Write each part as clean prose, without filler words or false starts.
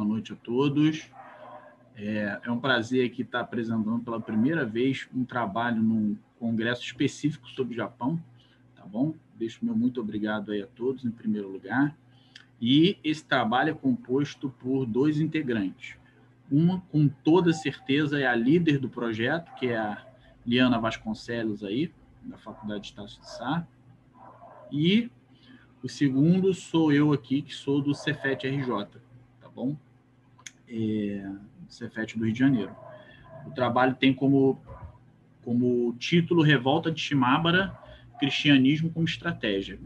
noite a todos. É um prazer aqui estar apresentando pela primeira vez um trabalho num congresso específico sobre o Japão, tá bom? Deixo meu muito obrigado aí a todos, em primeiro lugar. E esse trabalho é composto por 2 integrantes. Uma, com toda certeza, é a líder do projeto, que é a Liana Vasconcelos, aí, da Faculdade de Estácio de Sá. E o segundo sou eu aqui, que sou do Cefet-RJ, tá bom? Cefet do Rio de Janeiro. O trabalho tem como título Revolta de Shimabara, Cristianismo como Estratégia.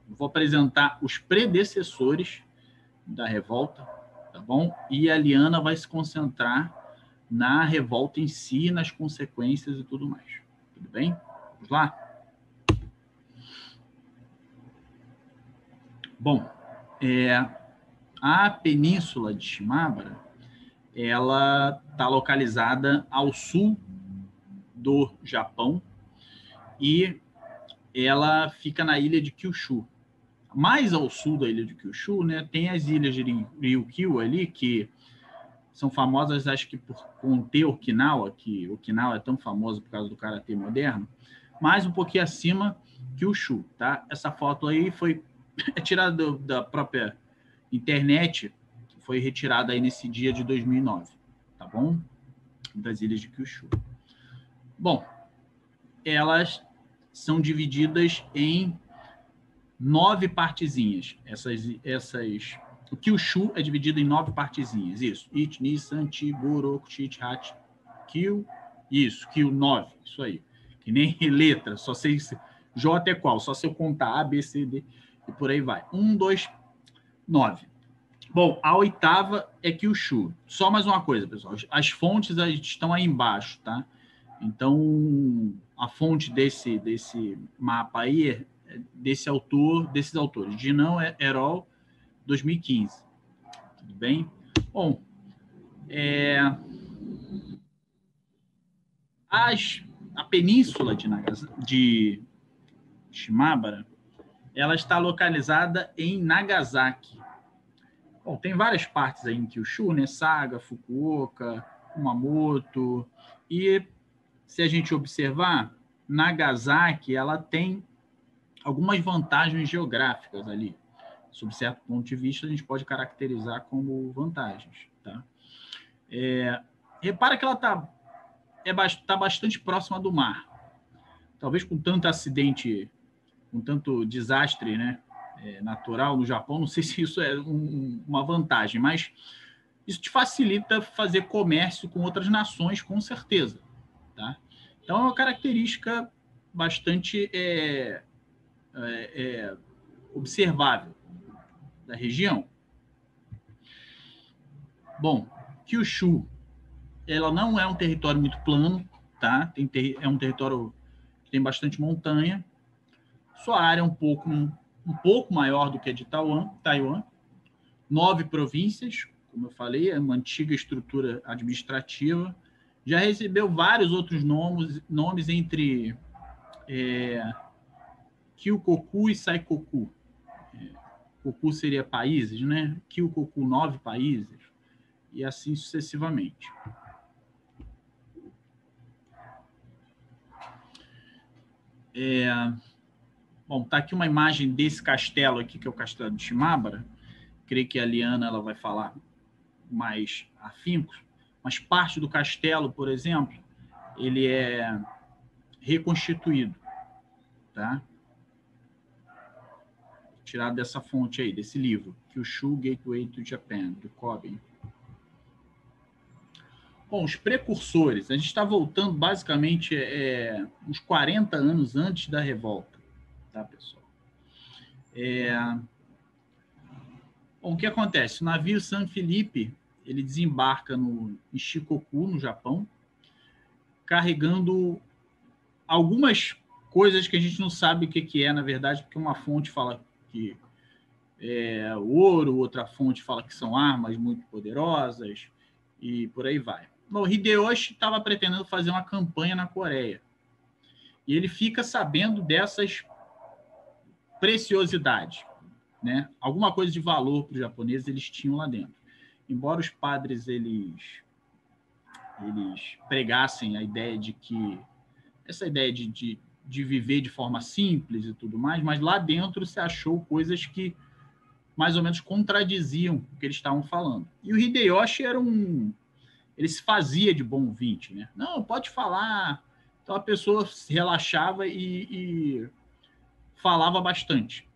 Vou apresentar os predecessores da revolta, tá bom? E a Liana vai se concentrar na revolta em si, nas consequências e tudo mais. Tudo bem? Vamos lá? Bom, a Península de Shimabara, ela está localizada ao sul do Japão e ela fica na ilha de Kyushu. Mais ao sul da ilha de Kyushu, né, tem as ilhas de Ryukyu ali, que são famosas, acho que por conter Okinawa, que Okinawa é tão famosa por causa do karatê moderno, mas um pouquinho acima, Kyushu, tá? Essa foto aí é tirada da própria internet, foi retirada aí nesse dia de 2009, tá bom? Das ilhas de Kyushu. Bom, elas são divididas em 9 partezinhas. O Kyushu é dividido em 9 partezinhas. Isso. Ichi, ni, san, chi, go, roku, chi, hachi, kyu. Isso, kyu, 9. Isso aí. Que nem letra. Só sei se J é qual. Só se eu contar A, B, C, D e por aí vai. 1, 2, 9. Bom, a 8ª é Kyushu. Só mais uma coisa, pessoal. As fontes estão aí embaixo, tá? Então, a fonte desse mapa aí é desses autores. Dinão Herol, 2015. Tudo bem? Bom, a península de Shimabara, ela está localizada em Nagasaki. Bom, tem várias partes aí em Kyushu, né? Saga, Fukuoka, Kumamoto. E se a gente observar, Nagasaki, ela tem algumas vantagens geográficas ali. Sob certo ponto de vista, a gente pode caracterizar como vantagens, tá? Repara que ela tá bastante próxima do mar. Talvez com tanto acidente, com tanto desastre, né, natural no Japão, não sei se isso é uma vantagem, mas isso te facilita fazer comércio com outras nações, com certeza, tá? Então, é uma característica bastante observável da região. Bom, Kyushu, ela não é um território muito plano, tá? É um território que tem bastante montanha. Sua área é um pouco maior do que a de Taiwan. 9 províncias, como eu falei, é uma antiga estrutura administrativa. Já recebeu vários outros nomes entre Kyukoku e Saikoku. Koku seria países, né? Kyukoku, 9 países, e assim sucessivamente. Bom, tá aqui uma imagem desse castelo aqui, que é o castelo de Shimabara. Creio que a Liana ela vai falar mais afinco, mas parte do castelo, por exemplo, ele é reconstituído, tá? Tirado dessa fonte aí, desse livro, Kyushu Gateway to Japan, do Kobe. Bom, os precursores, a gente está voltando basicamente uns 40 anos antes da revolta, tá, pessoal? Bom, o que acontece? O navio San Felipe, ele desembarca em Shikoku, no Japão, carregando algumas coisas que a gente não sabe o que é, na verdade, porque uma fonte fala que é ouro, outra fonte fala que são armas muito poderosas, e por aí vai. Bom, Hideyoshi estava pretendendo fazer uma campanha na Coreia. E ele fica sabendo dessas preciosidades. né? Alguma coisa de valor para os japoneses eles tinham lá dentro. Embora os padres eles pregassem a ideia de que essa ideia de viver de forma simples e tudo mais, mas lá dentro se achou coisas que mais ou menos contradiziam o que eles estavam falando. E o Hideyoshi ele se fazia de bom ouvinte, né? Não, pode falar. Então a pessoa se relaxava e falava bastante.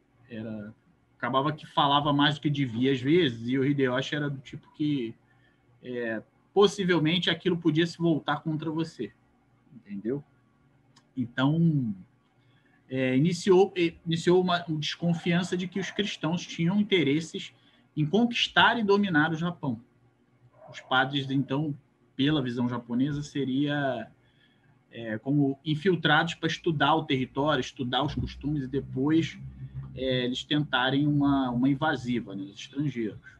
Acabava que falava mais do que devia às vezes, e o Hideyoshi era do tipo que possivelmente aquilo podia se voltar contra você, entendeu? Então, iniciou uma desconfiança de que os cristãos tinham interesses em conquistar e dominar o Japão. Os padres, então, pela visão japonesa, seria como infiltrados para estudar o território, estudar os costumes e depois eles tentarem uma invasiva, né, dos estrangeiros.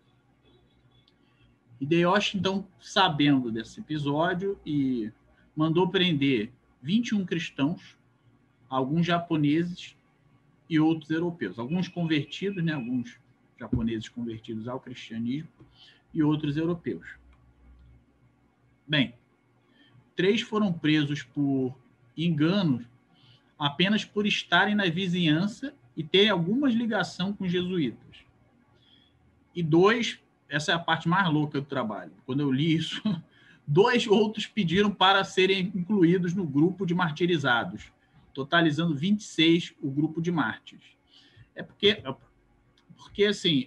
Hideyoshi, então, sabendo desse episódio, e mandou prender 21 cristãos, alguns japoneses e outros europeus. Alguns convertidos, né, alguns japoneses convertidos ao cristianismo e outros europeus. Bem, 3 foram presos por engano apenas por estarem na vizinhança e terem alguma ligação com jesuítas. E 2, essa é a parte mais louca do trabalho. Quando eu li isso, 2 outros pediram para serem incluídos no grupo de martirizados, totalizando 26 o grupo de mártires. Porque assim,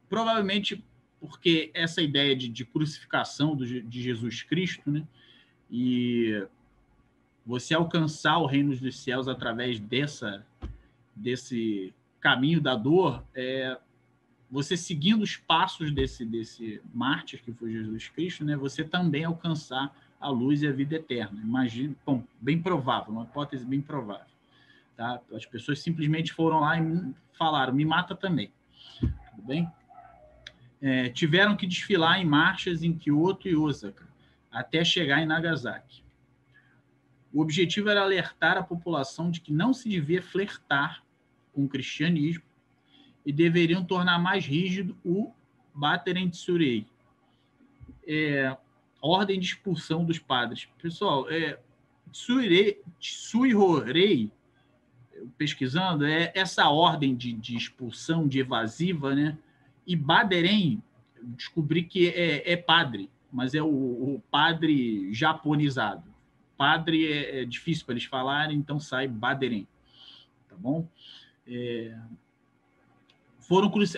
provavelmente porque essa ideia de crucificação de Jesus Cristo, né, e você alcançar o reino dos céus através desse caminho da dor, você seguindo os passos desse mártir que foi Jesus Cristo, né, você também alcançar a luz e a vida eterna. Imagina, bom, bem provável, uma hipótese bem provável. Tá? As pessoas simplesmente foram lá e falaram, me mata também. Tudo bem? Tiveram que desfilar em marchas em Kyoto e Osaka, até chegar em Nagasaki. O objetivo era alertar a população de que não se devia flertar com o cristianismo e deveriam tornar mais rígido o Bateren Tsurei, ordem de expulsão dos padres. Pessoal, Tsuirorei, pesquisando, é essa ordem de expulsão, de evasiva, né? E Baderen, descobri que é padre, mas é o padre japonizado. Padre é difícil para eles falarem, então sai Baderen, tá bom?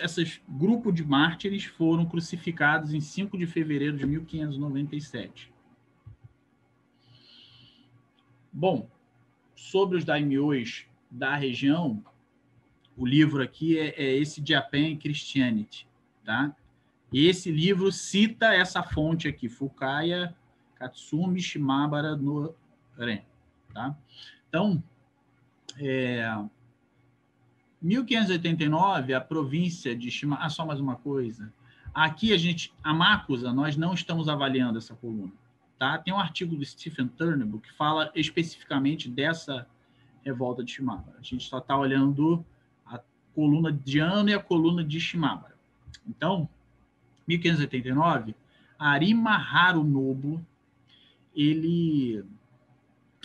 Esses grupos de mártires foram crucificados em 5 de fevereiro de 1597. Bom, sobre os daimyos da região, o livro aqui é esse Japan Christianity, tá? E esse livro cita essa fonte aqui, Fukaya Katsumi Shimabara no Ren, tá? Então, 1589, a província de Shimabara... só mais uma coisa. Aqui, a Makusa, nós não estamos avaliando essa coluna, tá? Tem um artigo do Stephen Turnbull que fala especificamente dessa revolta de Shimabara. A gente só está olhando a coluna de Ano e a coluna de Shimabara. Então, 1589, Arima Harunobu, ele...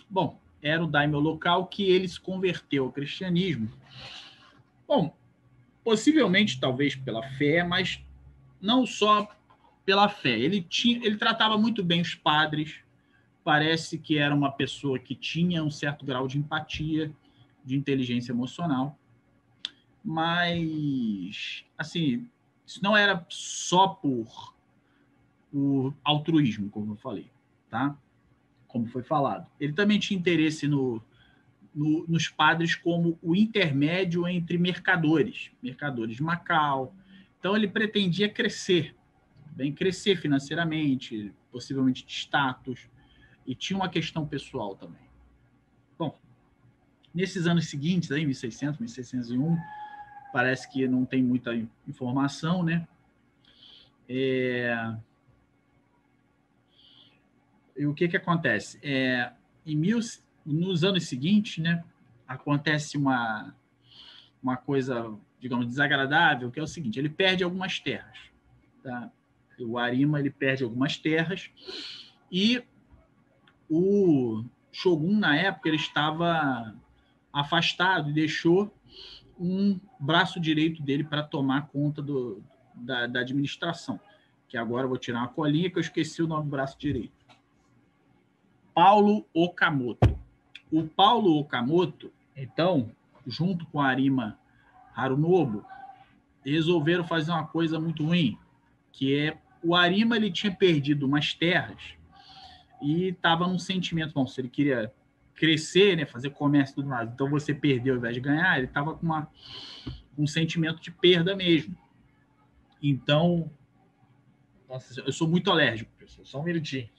Bom, era o daimyo local que ele se converteu ao cristianismo. Bom, possivelmente, talvez pela fé, mas não só pela fé. Ele tratava muito bem os padres, parece que era uma pessoa que tinha um certo grau de empatia, de inteligência emocional, mas, assim, isso não era só por altruísmo, como eu falei, tá? Como foi falado. Ele também tinha interesse nos padres como o intermédio entre mercadores de Macau. Então, ele pretendia crescer financeiramente, possivelmente de status, e tinha uma questão pessoal também. Bom, nesses anos seguintes, aí, 1600, 1601, parece que não tem muita informação, né? E o que acontece? Nos anos seguintes, né, acontece uma uma coisa, digamos, desagradável, que é o seguinte, ele perde algumas terras. Tá? O Arima ele perde algumas terras e o Shogun, na época, ele estava afastado e deixou um braço direito dele para tomar conta da administração, que agora eu vou tirar uma colinha que eu esqueci o nome do braço direito. Paulo Okamoto. O Paulo Okamoto, então, junto com a Arima Harunobu, resolveram fazer uma coisa muito ruim, que é o Arima ele tinha perdido umas terras e estava num sentimento, bom, se ele queria crescer, né, fazer comércio e tudo mais, então você perdeu ao invés de ganhar, ele estava com um sentimento de perda mesmo. Então, nossa, eu sou muito alérgico, pessoal, só um minutinho.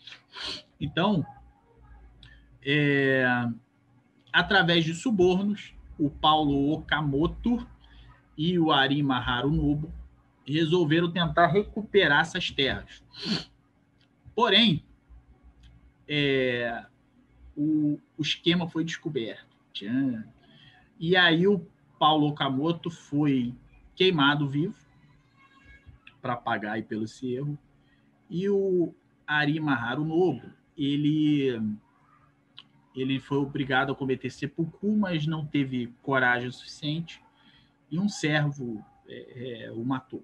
Então, através de subornos, o Paulo Okamoto e o Arima Harunobu resolveram tentar recuperar essas terras. Porém, o esquema foi descoberto. E aí o Paulo Okamoto foi queimado vivo para pagar aí pelo esse erro. E o Arima Harunobu, ele foi obrigado a cometer seppuku, mas não teve coragem suficiente e um servo o matou.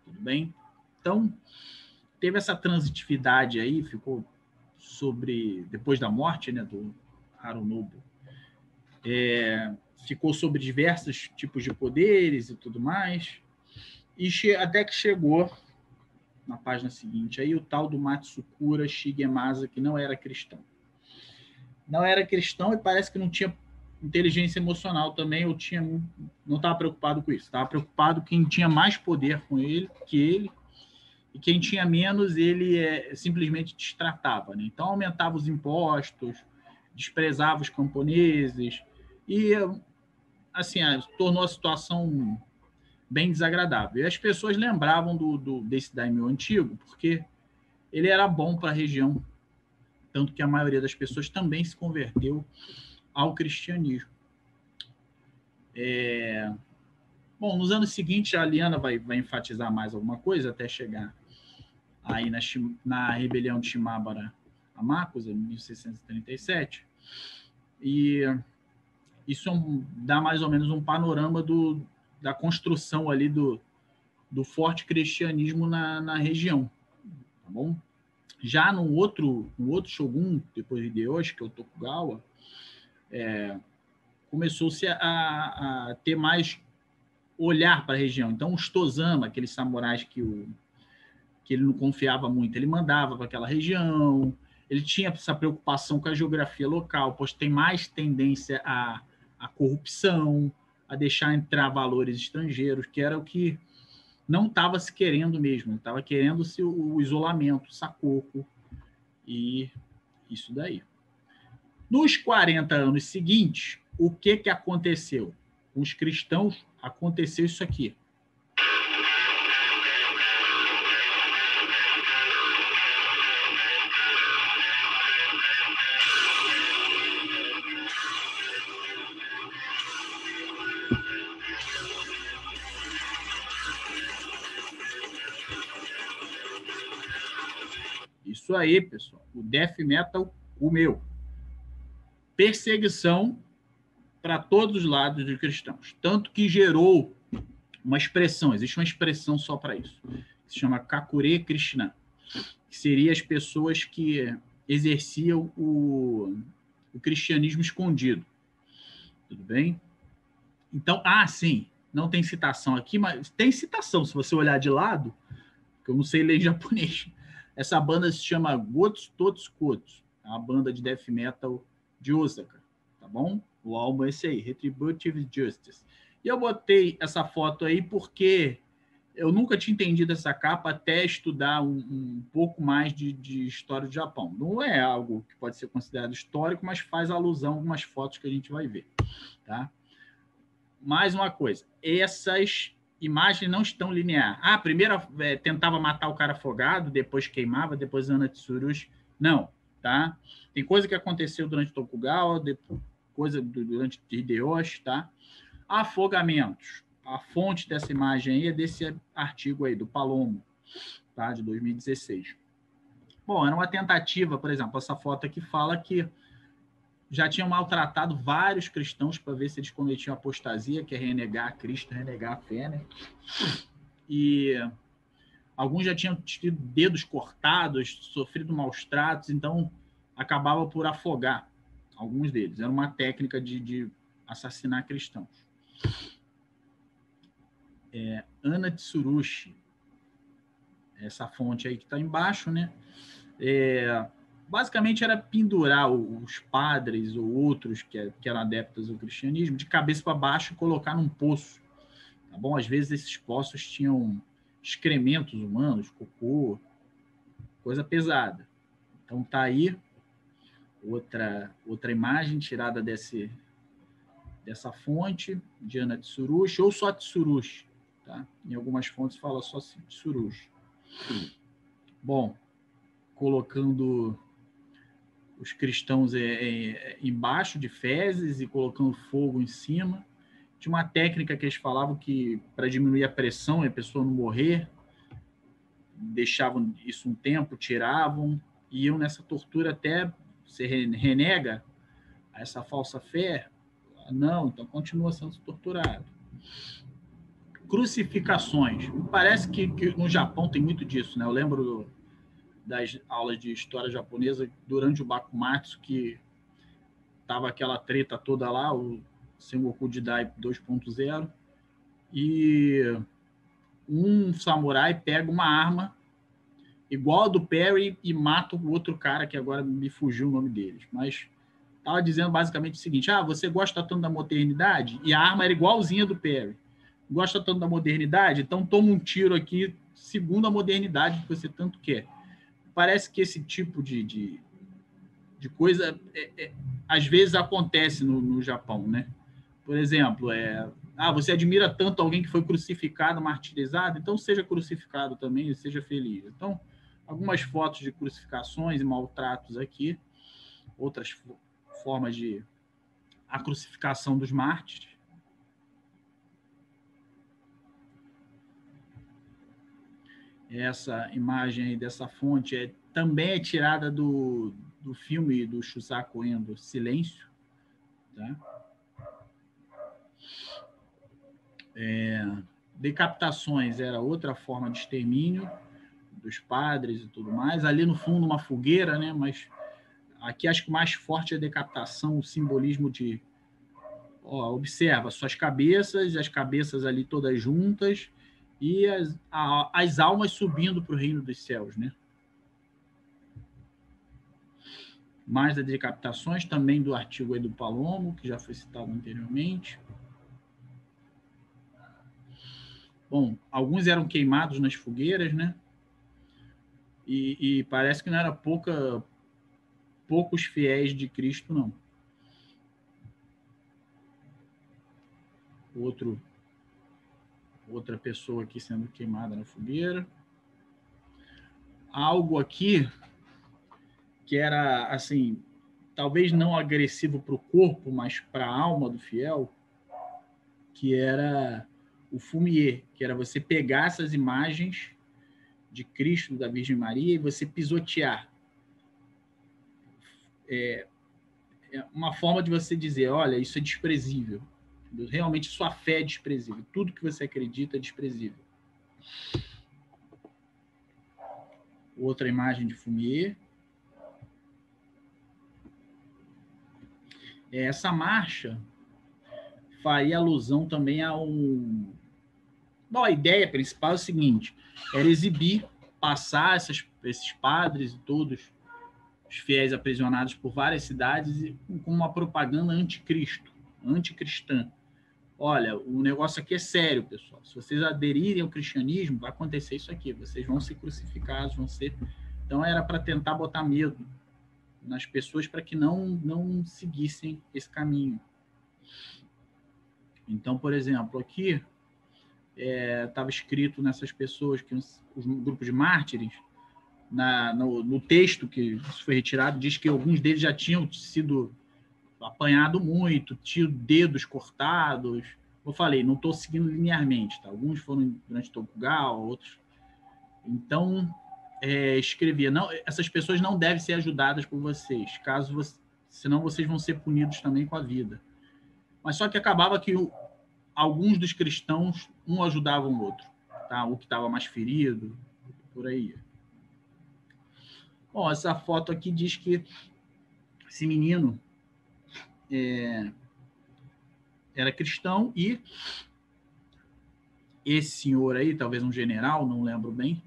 Tudo bem? Então, teve essa transitividade aí, ficou depois da morte, né, do Harunobu, ficou sobre diversos tipos de poderes e tudo mais, e até que chegou na página seguinte, aí o tal do Matsukura Shigemasa, que não era cristão. Não era cristão e parece que não tinha inteligência emocional também, não estava preocupado com isso, estava preocupado quem tinha mais poder que ele, e quem tinha menos, ele simplesmente destratava. Né? Então, aumentava os impostos, desprezava os camponeses, e assim, tornou a situação bem desagradável. E as pessoas lembravam desse daimyo antigo, porque ele era bom para a região, tanto que a maioria das pessoas também se converteu ao cristianismo. Bom, nos anos seguintes, a Liana vai enfatizar mais alguma coisa até chegar aí na rebelião de Shimabara Amakusa, em 1637, e isso dá mais ou menos um panorama da construção ali do forte cristianismo na região, tá bom? Já no outro shogun, depois de Hideyoshi, que é o Tokugawa, começou-se a ter mais olhar para a região. Então, os Tozama, aqueles samurais que ele não confiava muito, ele mandava para aquela região, ele tinha essa preocupação com a geografia local, pois tem mais tendência à corrupção, a deixar entrar valores estrangeiros, que era o que não estava se querendo mesmo, estava querendo-se o isolamento, o sacoco, e isso daí. Nos 40 anos seguintes, o que aconteceu? Com os cristãos, aconteceu isso aqui. Isso aí, pessoal. O death metal comeu. Perseguição para todos os lados dos cristãos. Tanto que gerou uma expressão, existe uma expressão só para isso, que se chama Kakure Krishna, que seria as pessoas que exerciam o cristianismo escondido. Tudo bem? Então, sim, não tem citação aqui, mas tem citação, se você olhar de lado, que eu não sei ler em japonês. Essa banda se chama Gotsu Totsukotsu, é uma banda de death metal de Osaka, tá bom? O álbum é esse aí, Retributive Justice. E eu botei essa foto aí porque eu nunca tinha entendido essa capa até estudar um pouco mais de história do Japão. Não é algo que pode ser considerado histórico, mas faz alusão a algumas fotos que a gente vai ver, tá? Mais uma coisa, essas imagens não estão lineares. Primeiro tentava matar o cara afogado, depois queimava, depois Ana Tsurushi. Não, tá? Tem coisa que aconteceu durante Tokugawa, coisa durante Hideyoshi, tá? Afogamentos. A fonte dessa imagem aí é desse artigo aí, do Palomo, tá? De 2016. Bom, era uma tentativa, por exemplo, essa foto aqui fala que já tinham maltratado vários cristãos para ver se eles cometiam apostasia, que é renegar a Cristo, renegar a fé, né? E alguns já tinham tido dedos cortados, sofrido maus tratos, então acabava por afogar alguns deles. Era uma técnica de assassinar cristãos. Ana Tsurushi, essa fonte aí que está embaixo, né? Basicamente era pendurar os padres ou outros que eram adeptos ao cristianismo de cabeça para baixo e colocar num poço. Tá bom? Às vezes esses poços tinham excrementos humanos, cocô, coisa pesada. Então tá aí outra imagem tirada dessa fonte de Ana Tsurushi, ou só Tsurushi. Tá? Em algumas fontes fala só Tsurushi. Bom, colocando os cristãos embaixo de fezes e colocando fogo em cima. Tinha uma técnica que eles falavam que, para diminuir a pressão e a pessoa não morrer, deixavam isso um tempo, tiravam, e iam nessa tortura até você renega essa falsa fé. Não, então continua sendo torturado. Crucificações. Parece que no Japão tem muito disso, né? Eu lembro das aulas de história japonesa durante o Bakumatsu, que tava aquela treta toda lá, o Sengoku Jidai 2.0, e um samurai pega uma arma igual a do Perry e mata o outro cara, que agora me fugiu o nome deles, mas tava dizendo basicamente o seguinte: você gosta tanto da modernidade? E a arma era igualzinha do Perry. Gosta tanto da modernidade? Então toma um tiro aqui segundo a modernidade que você tanto quer. Parece que esse tipo de coisa às vezes acontece no Japão, né? Por exemplo, você admira tanto alguém que foi crucificado, martirizado, então seja crucificado também e seja feliz. Então, algumas fotos de crucificações e maltratos aqui, outras formas de a crucificação dos mártires. Essa imagem aí dessa fonte também é tirada do filme do Shusaku Endo, Silêncio. Tá? Decapitações era outra forma de extermínio dos padres e tudo mais. Ali no fundo uma fogueira, né? Mas aqui acho que o mais forte é a decapitação, o simbolismo de... observa suas cabeças, as cabeças ali todas juntas e as almas subindo para o reino dos céus, né? Mais das decapitações, também do artigo aí do Palomo, que já foi citado anteriormente. Bom, alguns eram queimados nas fogueiras, né? E parece que não era poucos fiéis de Cristo, não. Outra pessoa aqui sendo queimada na fogueira. Algo aqui que era, assim, talvez não agressivo para o corpo, mas para a alma do fiel, que era o fumier, que era você pegar essas imagens de Cristo, da Virgem Maria, e você pisotear. É uma forma de você dizer, olha, isso é desprezível. Realmente sua fé é desprezível. Tudo que você acredita é desprezível. Outra imagem de fumier. Essa marcha faria alusão também a um... Bom, a ideia principal é o seguinte, era exibir, passar esses padres e todos os fiéis aprisionados por várias cidades com uma propaganda anticristo, anticristã. Olha, o negócio aqui é sério, pessoal. Se vocês aderirem ao cristianismo, vai acontecer isso aqui. Vocês vão ser crucificados, vão ser... Então, era para tentar botar medo nas pessoas para que não seguissem esse caminho. Então, por exemplo, aqui estava escrito nessas pessoas, que os grupos de mártires, no texto que isso foi retirado, diz que alguns deles já tinham sido apanhado muito, tido dedos cortados, eu falei, não estou seguindo linearmente, tá? Alguns foram durante Tokugawa, outros... Então, escrevia, não, essas pessoas não devem ser ajudadas por vocês, senão vocês vão ser punidos também com a vida. Mas só que acabava que alguns dos cristãos, um ajudava o outro, tá? O que estava mais ferido, por aí. Bom, essa foto aqui diz que esse menino era cristão e esse senhor aí, talvez um general, não lembro bem,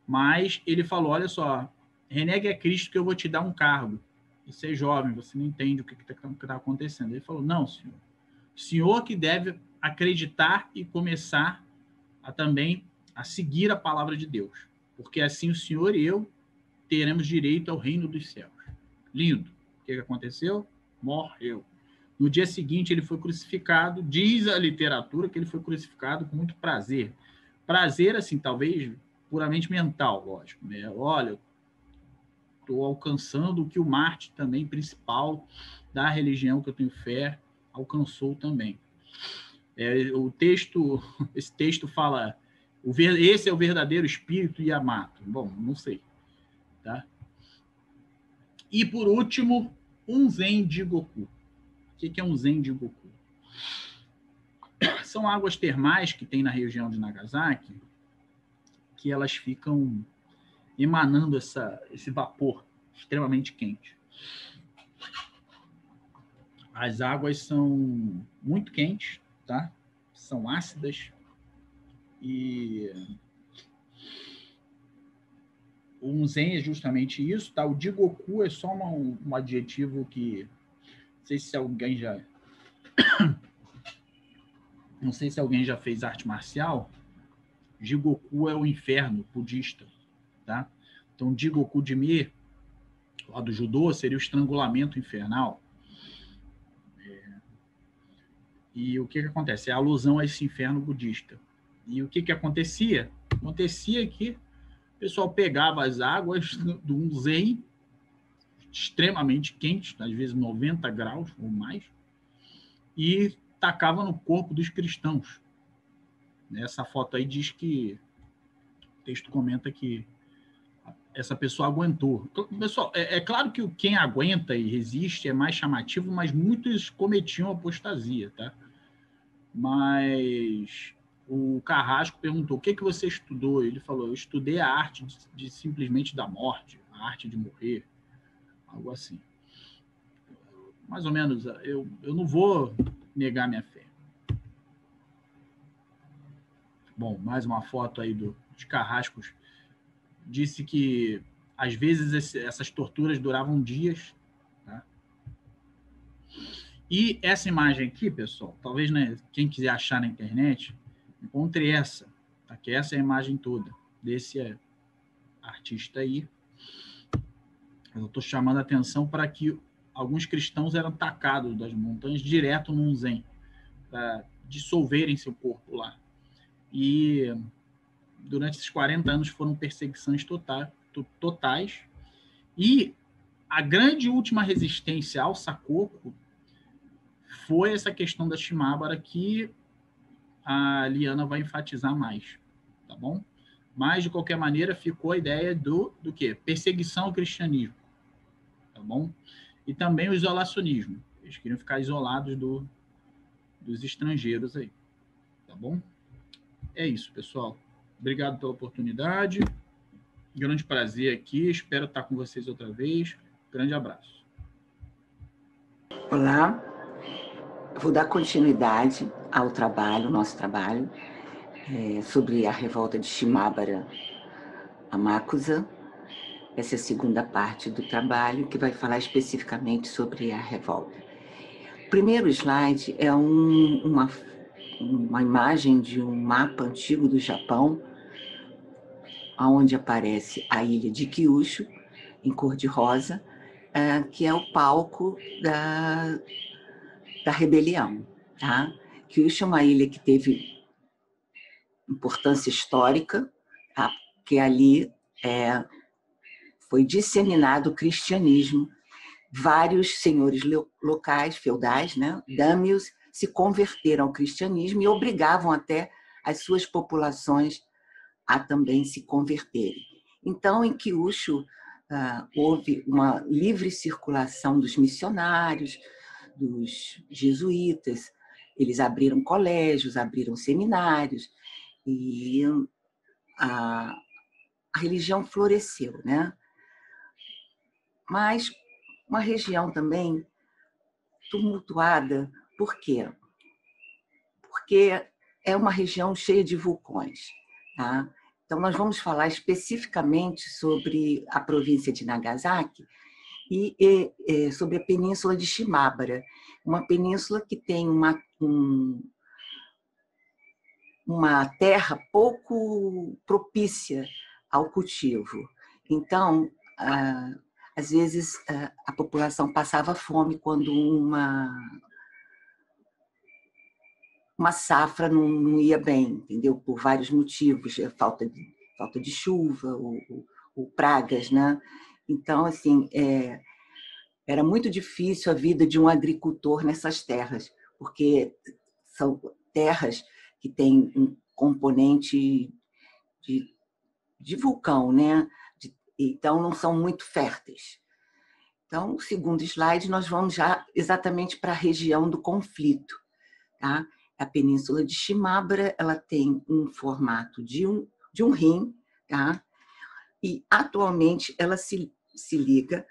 mas ele falou, olha só, renegue a Cristo que eu vou te dar um cargo. Você é jovem, você não entende o que está acontecendo. Ele falou, não, senhor. O senhor que deve acreditar e começar também a seguir a palavra de Deus. Porque assim o senhor e eu teremos direito ao reino dos céus. Lindo. O que aconteceu? Morreu. No dia seguinte, ele foi crucificado. Diz a literatura que ele foi crucificado com muito prazer. Prazer, assim, talvez puramente mental, lógico. Né? Olha, estou alcançando o que o Marte também, principal da religião que eu tenho fé, alcançou também. Esse texto fala, esse é o verdadeiro espírito Yamato. Bom, não sei. Tá? E, por último, um Zen Jigoku. O que é um Zen Jigoku? São águas termais que tem na região de Nagasaki, que elas ficam emanando esse vapor extremamente quente. As águas são muito quentes, tá? São ácidas e o Onzen é justamente isso, tá? O Jigoku é só um adjetivo que não sei se alguém já fez arte marcial. Jigoku é o inferno budista, tá? Então, Jigoku Jimi, lá do judô, seria o estrangulamento infernal. E o que acontece? É a alusão a esse inferno budista. E o que acontecia? Acontecia que o pessoal pegava as águas do Onzen, extremamente quentes, às vezes 90 graus ou mais, e tacava no corpo dos cristãos. Essa foto aí diz que o texto comenta que essa pessoa aguentou. Pessoal, é claro que quem aguenta e resiste é mais chamativo, mas muitos cometiam apostasia, tá? Mas o Carrasco perguntou, o que você estudou? Ele falou, eu estudei a arte de simplesmente da morte, a arte de morrer, algo assim. Mais ou menos, eu não vou negar minha fé. Bom, mais uma foto aí dos Carrascos. Disse que, às vezes, essas torturas duravam dias. Tá? E essa imagem aqui, pessoal, talvez, né, quem quiser achar na internet, encontre essa, tá? Que essa é a imagem toda desse artista aí. Eu estou chamando a atenção para que alguns cristãos eram tacados das montanhas direto num Zen, para dissolverem seu corpo lá. E durante esses 40 anos foram perseguições totais. E a grande última resistência ao Sakoku foi essa questão da Shimabara, que a Liana vai enfatizar mais, tá bom? Mas, de qualquer maneira, ficou a ideia do quê? Perseguição ao cristianismo, tá bom? E também o isolacionismo. Eles queriam ficar isolados dos estrangeiros aí, tá bom? É isso, pessoal. Obrigado pela oportunidade. Grande prazer aqui. Espero estar com vocês outra vez. Grande abraço. Olá. Eu vou dar continuidade ao nosso trabalho, sobre a revolta de Shimabara Amakusa. Essa é a segunda parte do trabalho, que vai falar especificamente sobre a revolta. O primeiro slide é uma imagem de um mapa antigo do Japão, onde aparece a ilha de Kyushu, em cor-de-rosa, que é o palco da rebelião. Tá? Kyushu é uma ilha que teve importância histórica, tá? Porque ali foi disseminado o cristianismo. Vários senhores locais, feudais, né? Daimyos, se converteram ao cristianismo e obrigavam até as suas populações a também se converterem. Então, em Kyushu, houve uma livre circulação dos missionários, dos jesuítas. Eles abriram colégios, abriram seminários, e a religião floresceu, né? Mas uma região também tumultuada. Por quê? Porque é uma região cheia de vulcões, tá? Então, nós vamos falar especificamente sobre a província de Nagasaki e sobre a península de Shimabara, uma península que tem uma terra pouco propícia ao cultivo. Então, às vezes, a população passava fome quando uma safra não ia bem, entendeu? Por vários motivos, falta de chuva, ou pragas, né? Então, assim, era muito difícil a vida de um agricultor nessas terras, porque são terras que têm um componente de vulcão, né? Então, não são muito férteis. Então, no segundo slide, nós vamos já exatamente para a região do conflito, tá? A península de Shimabara, ela tem um formato de um rim, tá? E atualmente ela se liga,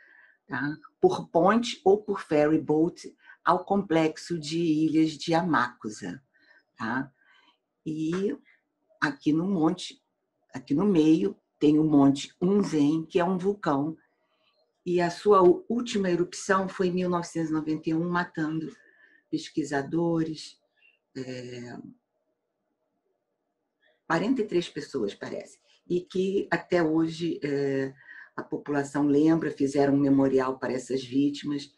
tá, por ponte ou por ferry boat ao complexo de ilhas de Amakusa, tá? E aqui no meio, tem o Monte Unzen, que é um vulcão, e a sua última erupção foi em 1991, matando pesquisadores, 43 pessoas, parece, e que até hoje a população lembra, fizeram um memorial para essas vítimas,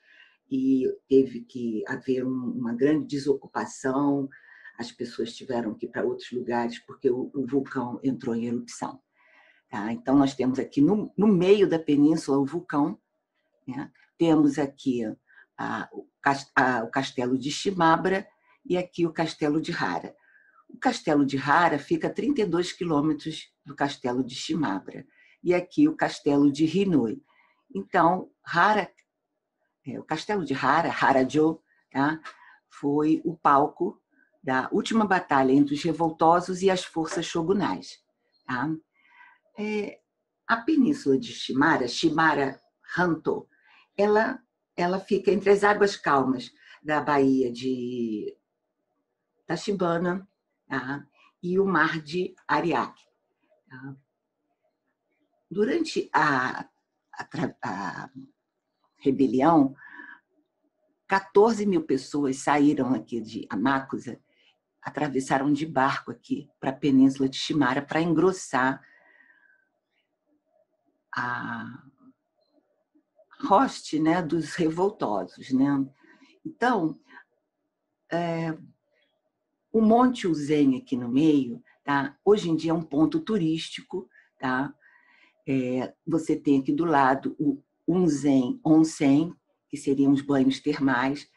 e teve que haver uma grande desocupação, as pessoas tiveram que ir para outros lugares porque o vulcão entrou em erupção. Tá? Então, nós temos aqui no meio da península o vulcão, né? Temos aqui o castelo de Shimabara e aqui o castelo de Hara. O castelo de Hara fica a 32 quilômetros do castelo de Shimabara e aqui o castelo de Hinoi. Então, o castelo de Harajo, tá? Foi o palco da última batalha entre os revoltosos e as forças shogunais. Tá? A península de Shimara Hanto, ela fica entre as águas calmas da Baía de Tachibana, tá? E o Mar de Ariake. Tá? Durante a rebelião, 14 mil pessoas saíram aqui de Amakusa, atravessaram de barco aqui para a península de Shimara para engrossar a hoste, né, dos revoltosos, né? Então, o Monte Unzen aqui no meio, tá? Hoje em dia é um ponto turístico, tá? Você tem aqui do lado o Unzen Onsen, que seriam os banhos termais.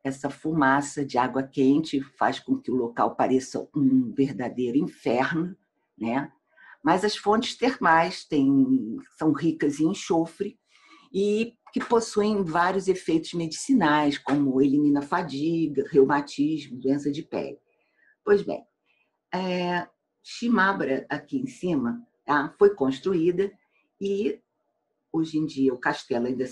Essa fumaça de água quente faz com que o local pareça um verdadeiro inferno, né? Mas as fontes termais são ricas em enxofre e que possuem vários efeitos medicinais, como elimina fadiga, reumatismo, doença de pele. Pois bem, Shimabara, aqui em cima, tá, foi construída e, hoje em dia, o castelo ainda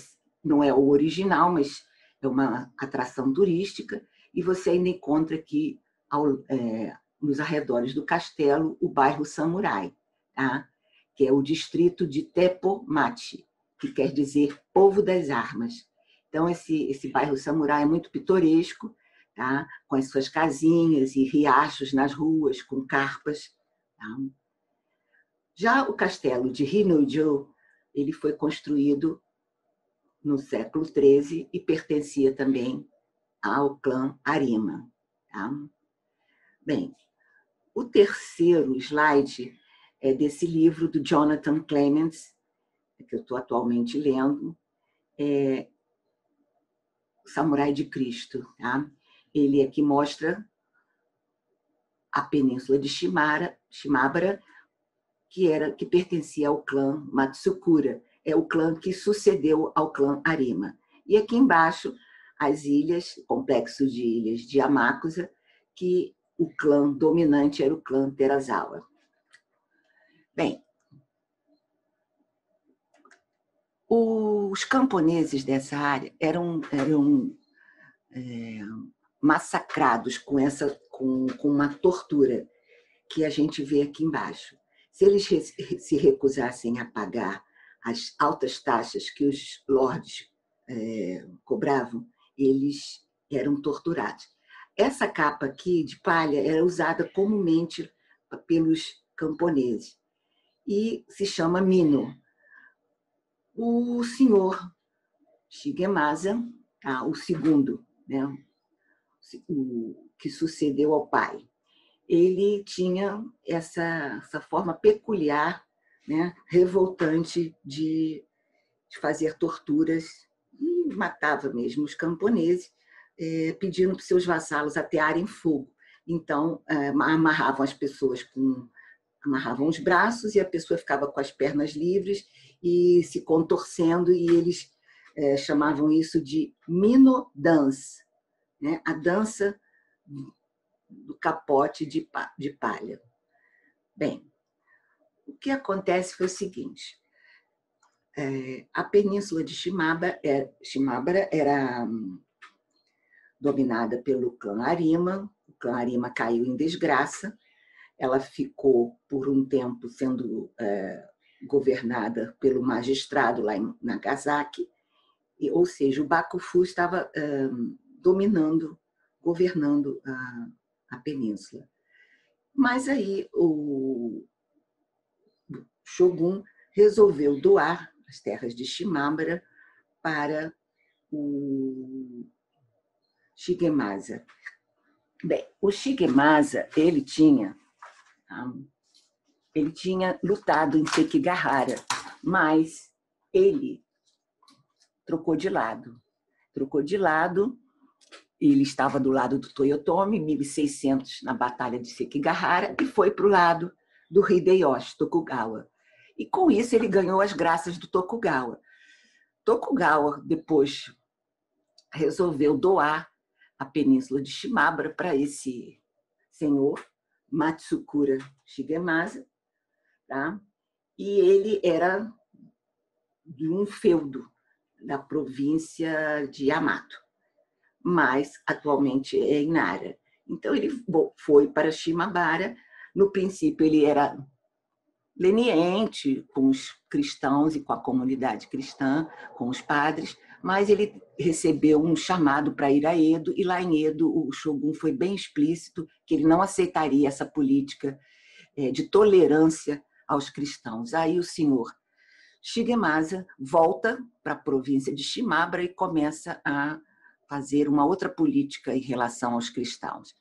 não é o original, mas é uma atração turística, e você ainda encontra aqui, nos arredores do castelo, o bairro Samurai, tá? Que é o distrito de Teppomachi, que quer dizer povo das armas. Então, esse bairro Samurai é muito pitoresco, tá? Com as suas casinhas e riachos nas ruas, com carpas. Tá? Já o castelo de Hinuijo, ele foi construído no século XIII e pertencia também ao clã Arima. Tá? Bem, o terceiro slide é desse livro do Jonathan Clements, que eu estou atualmente lendo, O Samurai de Cristo. Tá? ele aqui mostra a península de Shimabara, que pertencia ao clã Matsukura, é o clã que sucedeu ao clã Arima. E aqui embaixo, as ilhas, complexo de ilhas de Amakusa, que o clã dominante era o clã Terazawa. Bem, os camponeses dessa área eram massacrados com uma tortura que a gente vê aqui embaixo. Se eles se recusassem a pagar as altas taxas que os lordes cobravam, eles eram torturados. Essa capa aqui de palha era usada comumente pelos camponeses e se chama mino. O senhor Shigemasa, o segundo, né, o que sucedeu ao pai, ele tinha essa forma peculiar, né, revoltante de fazer torturas e matava mesmo os camponeses, pedindo para os seus vassalos atearem fogo. Então, amarravam as pessoas amarravam os braços e a pessoa ficava com as pernas livres e se contorcendo, e eles chamavam isso de Mino Dance, né? A dança do capote de palha. Bem, o que acontece foi o seguinte: a península de Shimabara era dominada pelo clã Arima. O clã Arima caiu em desgraça. Ela ficou por um tempo sendo governada pelo magistrado lá em Nagasaki, ou seja, o Bakufu estava governando a península. Mas aí o Shogun resolveu doar as terras de Shimabara para o Shigemasa. Bem, o Shigemasa, ele tinha lutado em Sekigahara, mas ele trocou de lado. Ele estava do lado do Toyotomi, em 1600, na Batalha de Sekigahara, e foi para o lado do Hideyoshi Tokugawa. E com isso ele ganhou as graças do Tokugawa. Tokugawa depois resolveu doar a península de Shimabara para esse senhor, Matsukura Shigemasa, tá? E ele era de um feudo da província de Yamato, mas atualmente é em Nara. Então ele foi para Shimabara. No princípio ele era leniente com os cristãos e com a comunidade cristã, com os padres, mas ele recebeu um chamado para ir a Edo, e lá em Edo o Shogun foi bem explícito que ele não aceitaria essa política de tolerância aos cristãos. Aí o senhor Shigemasa volta para a província de Shimabara e começa a fazer uma outra política em relação aos cristãos.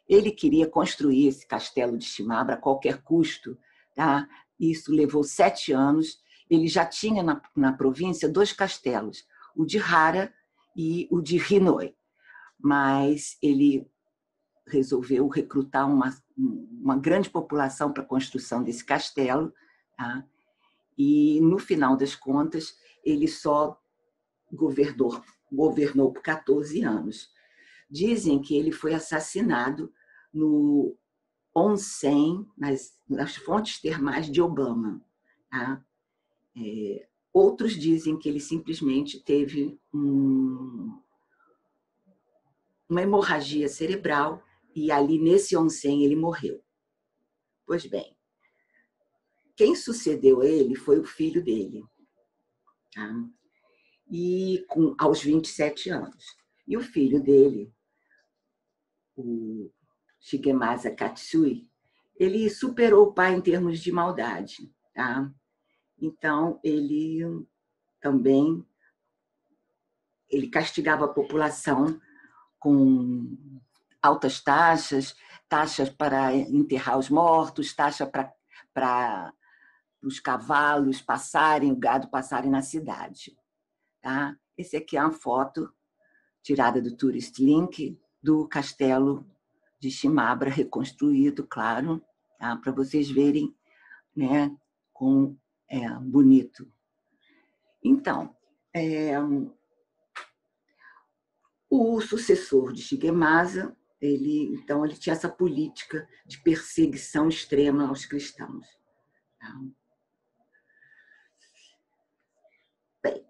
Ele queria construir esse castelo de Shimabara a qualquer custo, tá? Isso levou 7 anos. Ele já tinha na província 2 castelos, o de Hara e o de Hinoi, mas ele resolveu recrutar uma grande população para a construção desse castelo, tá? E, no final das contas, ele só governou por 14 anos. Dizem que ele foi assassinado no onsen, nas fontes termais de Obama. Tá? Outros dizem que ele simplesmente teve uma hemorragia cerebral e ali nesse onsen ele morreu. Pois bem, quem sucedeu a ele foi o filho dele, tá? E aos 27 anos. E o filho dele, o Shigemasa Katsui, ele superou o pai em termos de maldade, tá? Então, ele castigava a população com altas taxas para enterrar os mortos, taxa para os cavalos passarem, o gado passarem na cidade. Tá? Esse aqui é uma foto tirada do Tourist Link, do castelo de Shimabara, reconstruído, claro, tá? Para vocês verem, né, como é bonito. Então, o sucessor de Shigemasa, ele tinha essa política de perseguição extrema aos cristãos. Tá? Bem,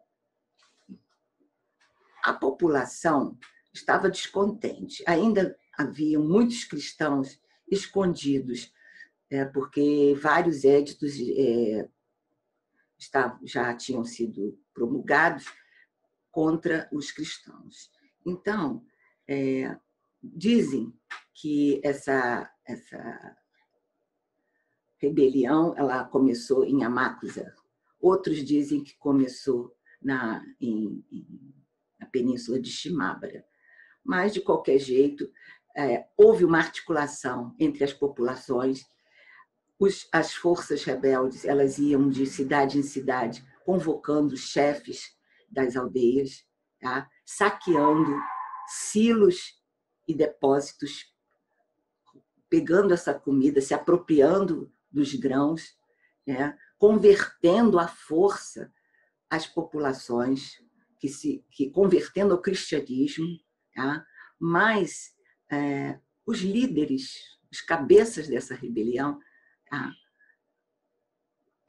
a população estava descontente. Ainda havia muitos cristãos escondidos, porque vários éditos já tinham sido promulgados contra os cristãos. Então, dizem que essa rebelião ela começou em Amakusa. Outros dizem que começou na Península de Shimabara. Mas, de qualquer jeito, houve uma articulação entre as populações. As forças rebeldes elas iam de cidade em cidade, convocando os chefes das aldeias, tá? Saqueando silos e depósitos, pegando essa comida, se apropriando dos grãos, né? Convertendo à força as populações, convertendo ao cristianismo, tá? Mas os líderes, os cabeças dessa rebelião, tá?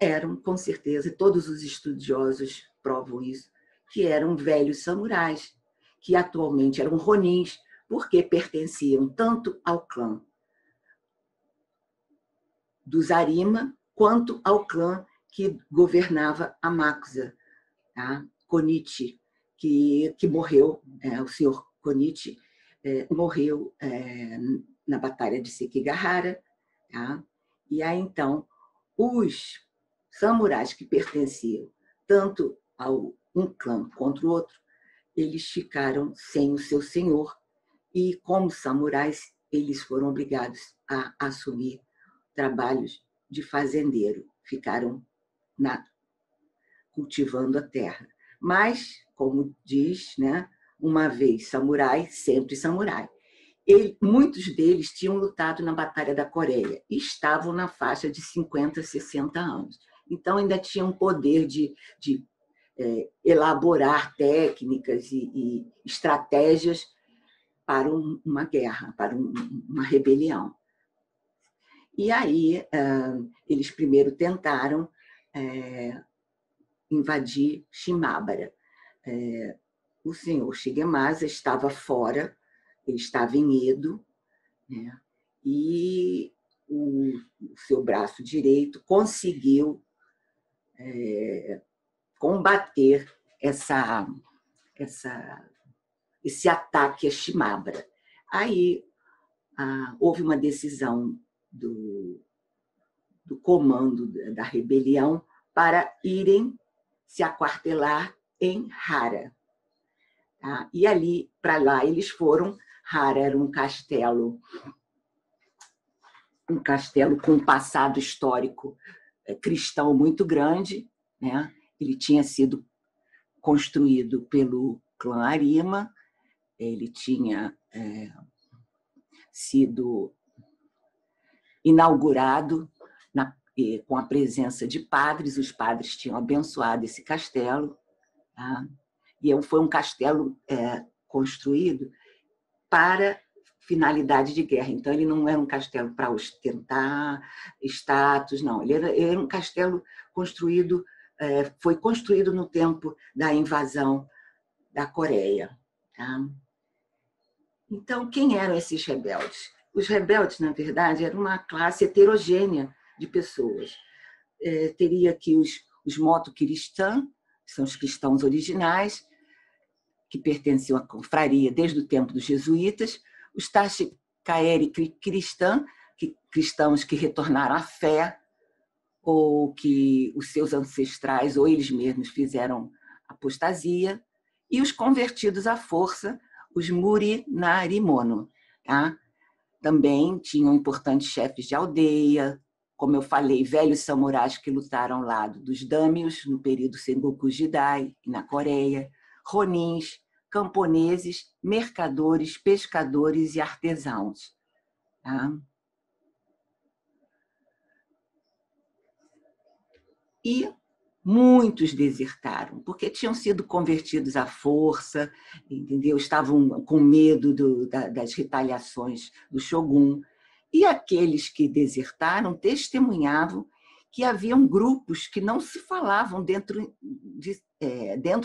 Eram, com certeza, e todos os estudiosos provam isso, que eram velhos samurais, que atualmente eram ronins, porque pertenciam tanto ao clã dos Arima, quanto ao clã que governava Amakusa, tá? Konichi, que morreu, o senhor Konichi morreu na Batalha de Sekigahara. Tá? E aí, então, os samurais que pertenciam tanto a um clã quanto o outro, eles ficaram sem o seu senhor e, como samurais, eles foram obrigados a assumir trabalhos de fazendeiro, ficaram cultivando a terra. Mas, como diz, né, uma vez samurai, sempre samurai. Muitos deles tinham lutado na Batalha da Coreia e estavam na faixa de 50, 60 anos. Então, ainda tinham poder de elaborar técnicas e estratégias para uma guerra, para uma rebelião. E aí, eles primeiro tentaram invadir Shimabara. O senhor Shigemasa estava fora, ele estava em Edo, né? E o seu braço direito conseguiu combater esse ataque a Shimabara. Aí houve uma decisão do comando da rebelião para irem se aquartelar em Hara. Tá? E ali, para lá, eles foram. Hara era um castelo com um passado histórico cristão muito grande, né? Ele tinha sido construído pelo clã Arima, ele tinha sido inaugurado com a presença de padres, os padres tinham abençoado esse castelo, tá? E foi um castelo construído para finalidade de guerra. Então, ele não era um castelo para ostentar status, não. Ele era um castelo construído, foi construído no tempo da invasão da Coreia. Tá? Então, quem eram esses rebeldes? Os rebeldes, na verdade, eram uma classe heterogênea de pessoas. Teria aqui os moto-cristãs, que são os cristãos originais, que pertenciam à confraria desde o tempo dos jesuítas, os Tashi-Kaeri cristãos que retornaram à fé, ou que os seus ancestrais, ou eles mesmos, fizeram apostasia, e os convertidos à força, os Muri-Narimono. Tá? Também tinham importantes chefes de aldeia, como eu falei, velhos samurais que lutaram ao lado dos dâmios no período Sengoku Jidai, na Coreia, ronins, camponeses, mercadores, pescadores e artesãos. Tá? E muitos desertaram, porque tinham sido convertidos à força, entendeu? Estavam com medo das retaliações do shogun. E aqueles que desertaram testemunhavam que haviam grupos que não se falavam dentro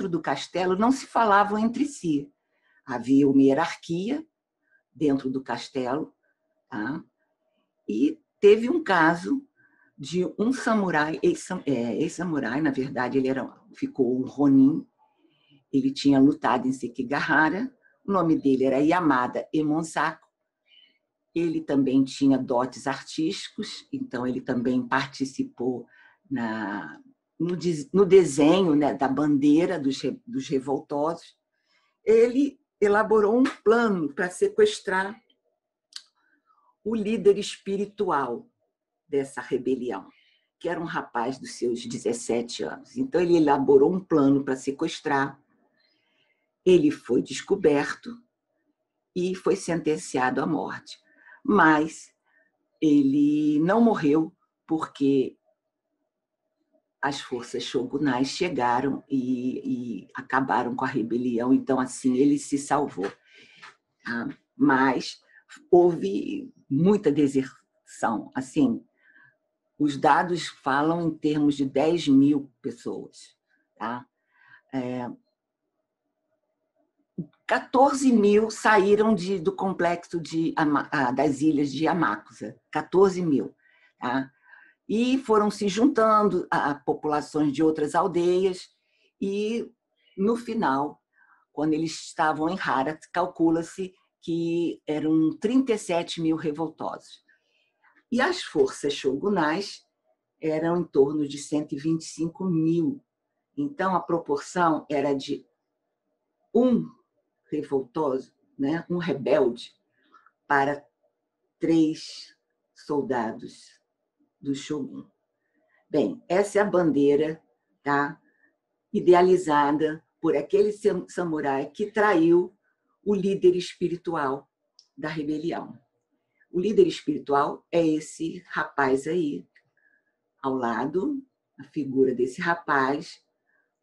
do castelo, não se falavam entre si. Havia uma hierarquia dentro do castelo, tá? E teve um caso de um samurai, ex-samurai, na verdade, ficou um Ronin, ele tinha lutado em Sekigahara, o nome dele era Yamada Emonsaku, ele também tinha dotes artísticos, então ele também participou no desenho, né, da bandeira dos revoltosos. Ele elaborou um plano para sequestrar o líder espiritual dessa rebelião, que era um rapaz dos seus 17 anos. Então, ele elaborou um plano para sequestrar, ele foi descoberto e foi sentenciado à morte. Mas ele não morreu porque as forças shogunais chegaram e acabaram com a rebelião, então, assim, ele se salvou. Mas houve muita deserção, assim, os dados falam em termos de 10 mil pessoas. Tá? 14 mil saíram do complexo das ilhas de Amakusa. 14 mil. Tá? E foram se juntando a populações de outras aldeias e, no final, quando eles estavam em Hara, calcula-se que eram 37 mil revoltosos. E as forças shogunais eram em torno de 125 mil. Então, a proporção era de um revoltoso, né, um rebelde, para 3 soldados do shogun. Bem, essa é a bandeira, tá, idealizada por aquele samurai que traiu o líder espiritual da rebelião. O líder espiritual é esse rapaz aí, ao lado, a figura desse rapaz,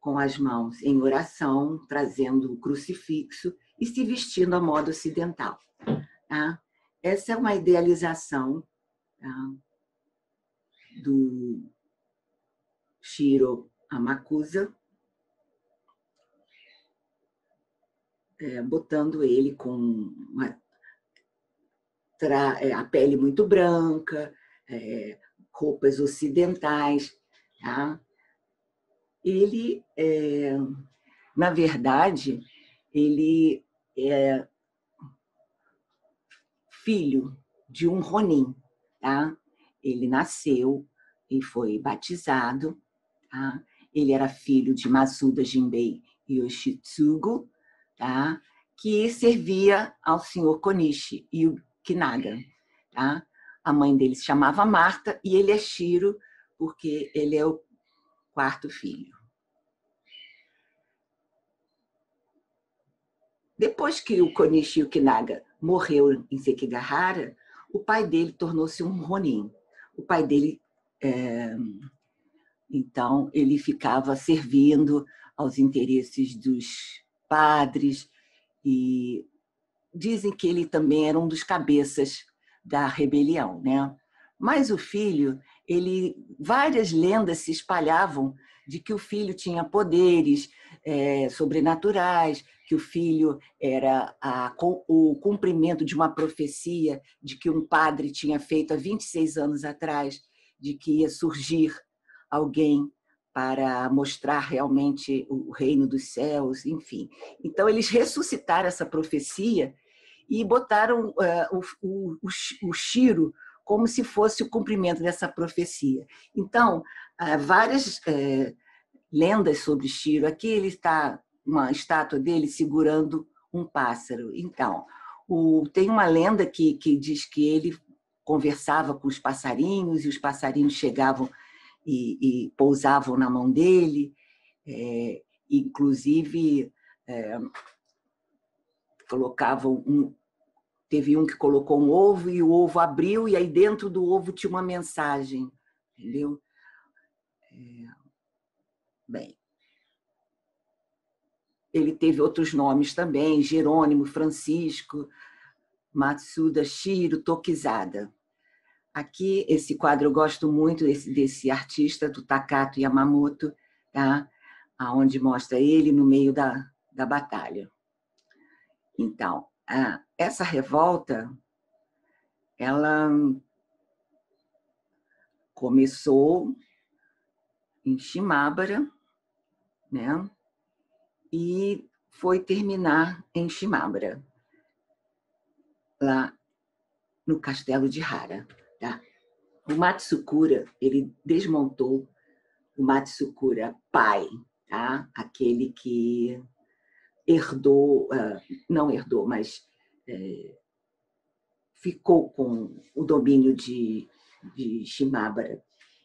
com as mãos em oração, trazendo o crucifixo e se vestindo à moda ocidental. Tá? Essa é uma idealização, tá, do Shiro Amakusa, botando ele com a pele muito branca, roupas ocidentais. Tá? Ele, na verdade, ele é filho de um Ronin. Tá? Ele nasceu e foi batizado. Tá? Ele era filho de Masuda Jinbei Yoshitsugu, tá? Que servia ao senhor Konishi Yukinaga. Tá? A mãe dele se chamava Marta e ele é Shiro porque ele é o 4º filho. Depois que o Konishi Yukinaga morreu em Sekigahara, o pai dele tornou-se um Ronin. O pai dele, então, ele ficava servindo aos interesses dos padres e dizem que ele também era um dos cabeças da rebelião, né? Mas o filho, várias lendas se espalhavam de que o filho tinha poderes sobrenaturais, que o filho era o cumprimento de uma profecia de que um padre tinha feito há 26 anos atrás, de que ia surgir alguém para mostrar realmente o reino dos céus, enfim. Então, eles ressuscitaram essa profecia e botaram o Shiro como se fosse o cumprimento dessa profecia. Então, várias lendas sobre Shiro. Aqui ele está, uma estátua dele segurando um pássaro. Então, tem uma lenda que diz que ele conversava com os passarinhos e os passarinhos chegavam e pousavam na mão dele. Inclusive, colocavam teve um que colocou um ovo e o ovo abriu, e aí dentro do ovo tinha uma mensagem, entendeu? Bem, ele teve outros nomes também, Jerônimo, Francisco, Matsuda Shiro, Tokizada. Aqui, esse quadro eu gosto muito desse artista, do Takato Yamamoto, tá? Onde mostra ele no meio da batalha. Então, essa revolta, ela começou em Shimabara, né? E foi terminar em Shimabara, lá no castelo de Hara. Tá? O Matsukura, ele desmontou o Matsukura pai, tá? Aquele que herdou, não herdou, mas ficou com o domínio de Shimabara.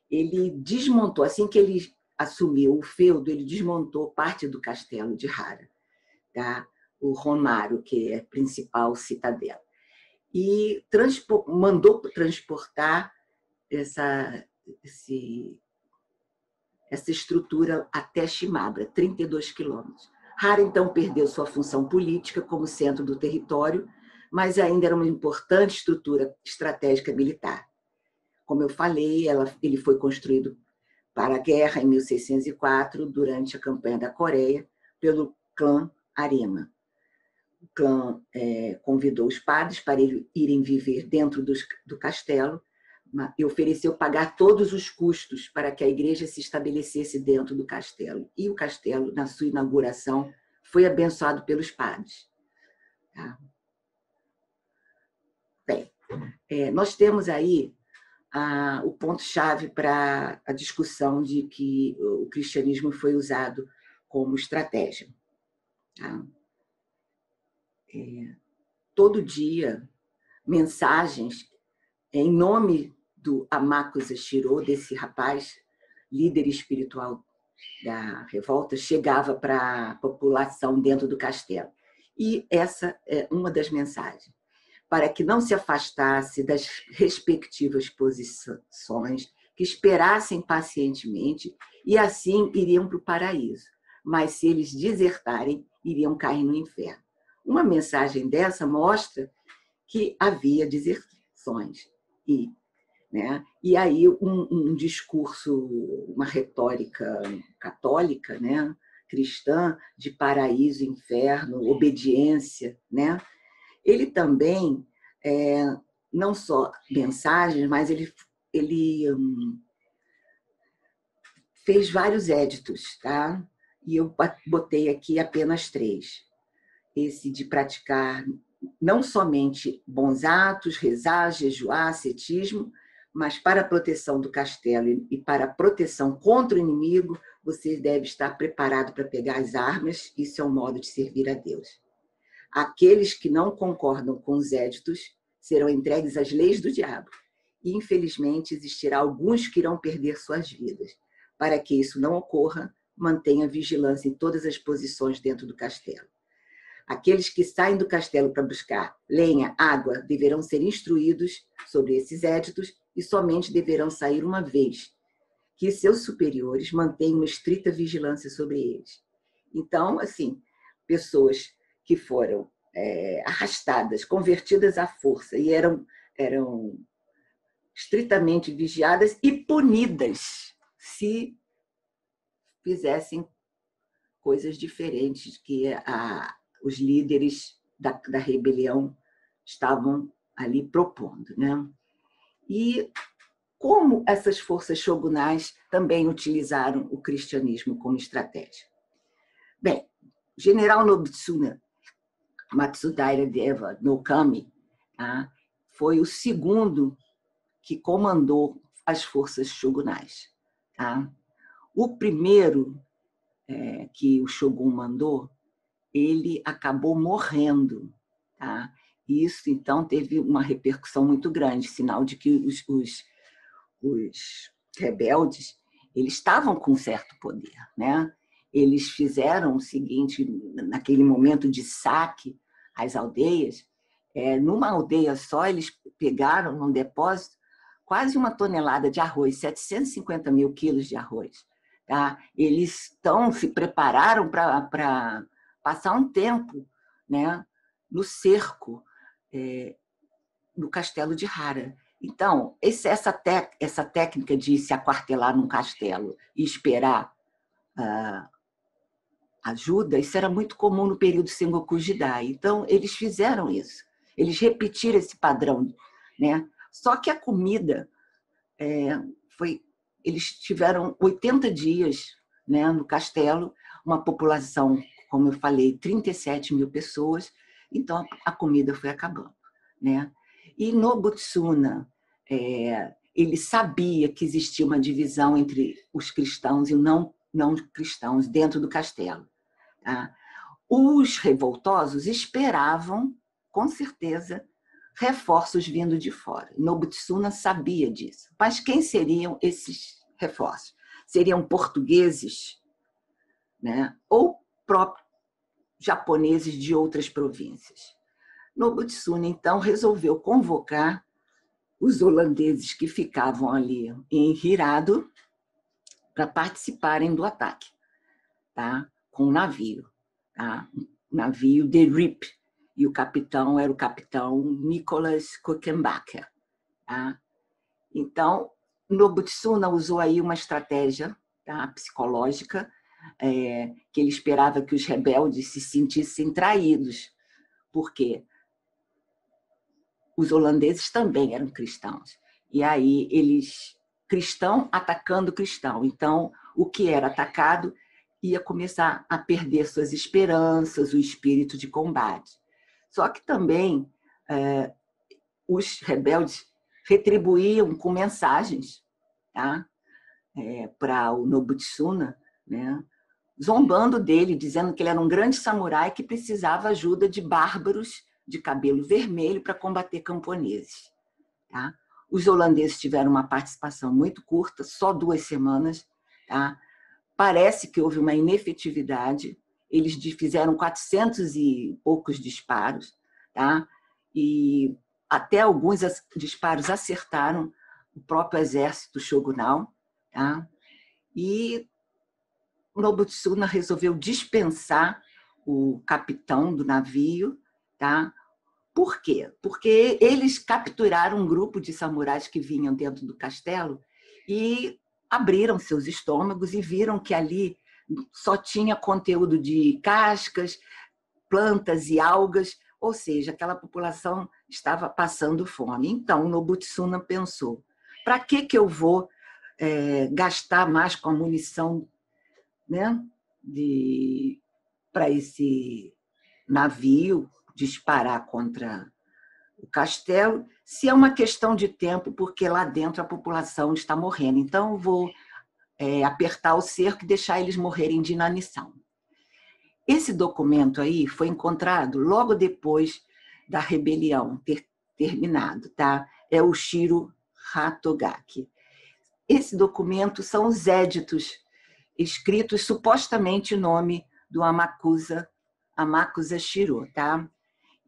Ele desmontou, assim que ele assumiu o feudo, ele desmontou parte do castelo de Hara, tá? O Honmaru, que é a principal citadela, e mandou transportar essa estrutura até Shimabara, 32 quilômetros. Hara, então, perdeu sua função política como centro do território, mas ainda era uma importante estrutura estratégica militar. Como eu falei, ele foi construído para a guerra em 1604, durante a campanha da Coreia, pelo clã Arima. O clã convidou os padres para irem viver dentro do castelo e ofereceu pagar todos os custos para que a igreja se estabelecesse dentro do castelo. E o castelo, na sua inauguração, foi abençoado pelos padres. Tá? Bem, nós temos aí o ponto-chave para a discussão de que o cristianismo foi usado como estratégia. Tá? Todo dia, mensagens em nome do Amakusa Shiro, desse rapaz, líder espiritual da revolta, chegava para a população dentro do castelo. E essa é uma das mensagens. Para que não se afastasse das respectivas posições, que esperassem pacientemente e assim iriam para o paraíso. Mas se eles desertarem, iriam cair no inferno. Uma mensagem dessa mostra que havia deserções. E aí um discurso, uma retórica católica, né, cristã, de paraíso, inferno, obediência, né? Ele também, não só mensagens, mas ele fez vários éditos, tá? E eu botei aqui apenas 3. Esse de praticar não somente bons atos, rezar, jejuar, ascetismo, mas para a proteção do castelo e para a proteção contra o inimigo, você deve estar preparado para pegar as armas. Isso é um modo de servir a Deus. Aqueles que não concordam com os éditos serão entregues às leis do diabo. E, infelizmente, existirá alguns que irão perder suas vidas. Para que isso não ocorra, mantenha vigilância em todas as posições dentro do castelo. Aqueles que saem do castelo para buscar lenha, água, deverão ser instruídos sobre esses éditos e somente deverão sair uma vez, que seus superiores mantenham uma estrita vigilância sobre eles. Então, assim, pessoas que foram arrastadas, convertidas à força e eram estritamente vigiadas e punidas se fizessem coisas diferentes que os líderes da rebelião estavam ali propondo, né? E como essas forças shogunais também utilizaram o cristianismo como estratégia? Bem, o general Nobitsuna Matsudaira Deva no Kami, tá? Foi o segundo que comandou as forças shogunais. Tá? O primeiro que o shogun mandou, ele acabou morrendo. Tá? Isso, então, teve uma repercussão muito grande, sinal de que os rebeldes eles estavam com certo poder. Né? Eles fizeram o seguinte, naquele momento de saque, as aldeias, numa aldeia só, eles pegaram num depósito quase 1 tonelada de arroz, 750 mil quilos de arroz. Tá? Eles se prepararam para passar um tempo, né, no cerco do castelo de Hara. Então, essa técnica de se aquartelar num castelo e esperar ajuda, isso era muito comum no período Sengoku Jidai. Então, eles fizeram isso. Eles repetiram esse padrão, né? Só que a comida eles tiveram 80 dias, né, no castelo, uma população, como eu falei, 37 mil pessoas, então a comida foi acabando, né? E Nobutsuna, ele sabia que existia uma divisão entre os cristãos e não cristãos dentro do castelo. Tá? Os revoltosos esperavam, com certeza, reforços vindo de fora. Nobutsuna sabia disso. Mas quem seriam esses reforços? Seriam portugueses, né? Ou próprios japoneses de outras províncias. Nobutsuna, então, resolveu convocar os holandeses que ficavam ali em Hirado para participarem do ataque, tá? Com o navio. Tá? O navio The Rip, e o capitão era o capitão Nicholas Kuchenbacher. Tá? Então, Nobutsuna usou aí uma estratégia, tá, psicológica, que ele esperava que os rebeldes se sentissem traídos, porque os holandeses também eram cristãos. E aí, cristão atacando cristão. Então, o que era atacado ia começar a perder suas esperanças, o espírito de combate. Só que também os rebeldes retribuíam com mensagens, tá? Para o Nobutsuna, né? Zombando dele, dizendo que ele era um grande samurai que precisava ajuda de bárbaros de cabelo vermelho para combater camponeses. Tá? Os holandeses tiveram uma participação muito curta, só 2 semanas. Tá? Parece que houve uma inefetividade. Eles fizeram 400 e poucos disparos, tá? E até alguns disparos acertaram o próprio exército shogunal. Tá? E Nobutsuna resolveu dispensar o capitão do navio. Tá? Por quê? Porque eles capturaram um grupo de samurais que vinham dentro do castelo e abriram seus estômagos e viram que ali só tinha conteúdo de cascas, plantas e algas, ou seja, aquela população estava passando fome. Então, Nobutsuna pensou, para que eu vou gastar mais com a munição, né, para esse navio disparar contra o castelo, se é uma questão de tempo, porque lá dentro a população está morrendo. Então, eu vou apertar o cerco e deixar eles morrerem de inanição. Esse documento aí foi encontrado logo depois da rebelião ter terminado, tá? É o Shiro Hatogaki. Esse documento são os éditos escritos supostamente em nome do Amakusa Shiro, tá?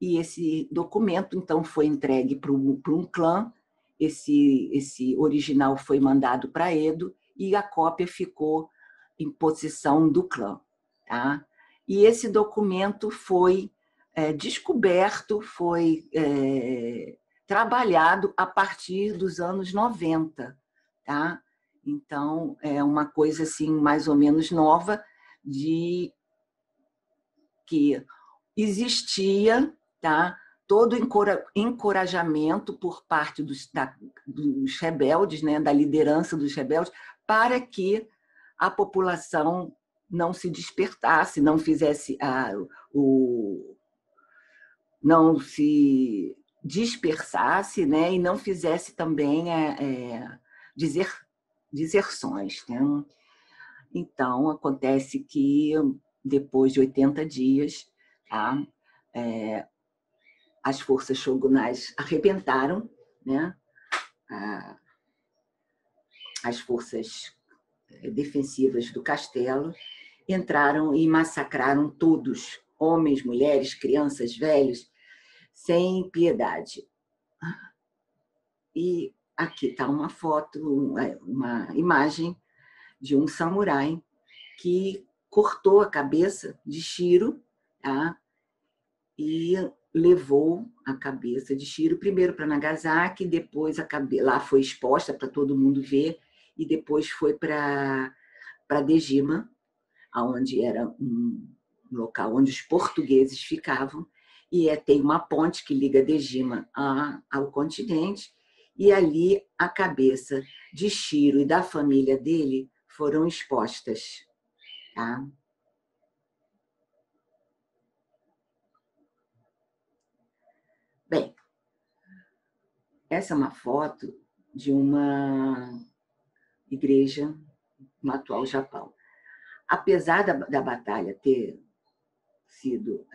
E esse documento, então, foi entregue para um clã, esse original foi mandado para Edo e a cópia ficou em possessão do clã. Tá? E esse documento foi descoberto, foi trabalhado a partir dos anos 90. Tá? Então, é uma coisa assim, mais ou menos nova, de que existia, tá, todo encorajamento por parte dos rebeldes, né, da liderança dos rebeldes, para que a população não se despertasse, não fizesse não se dispersasse, né, e não fizesse também deserções. Né? Então, acontece que depois de 80 dias, tá, as forças shogunais arrebentaram, né, as forças defensivas do castelo, entraram e massacraram todos, homens, mulheres, crianças, velhos, sem piedade. E aqui está uma foto, uma imagem de um samurai que cortou a cabeça de Shiro, tá? E levou a cabeça de Shiro primeiro para Nagasaki, depois lá foi exposta para todo mundo ver, e depois foi para Dejima, onde era um local onde os portugueses ficavam, e tem uma ponte que liga Dejima ao continente, e ali a cabeça de Shiro e da família dele foram expostas. Tá? Bem, essa é uma foto de uma igreja no atual Japão. Apesar da batalha ter sido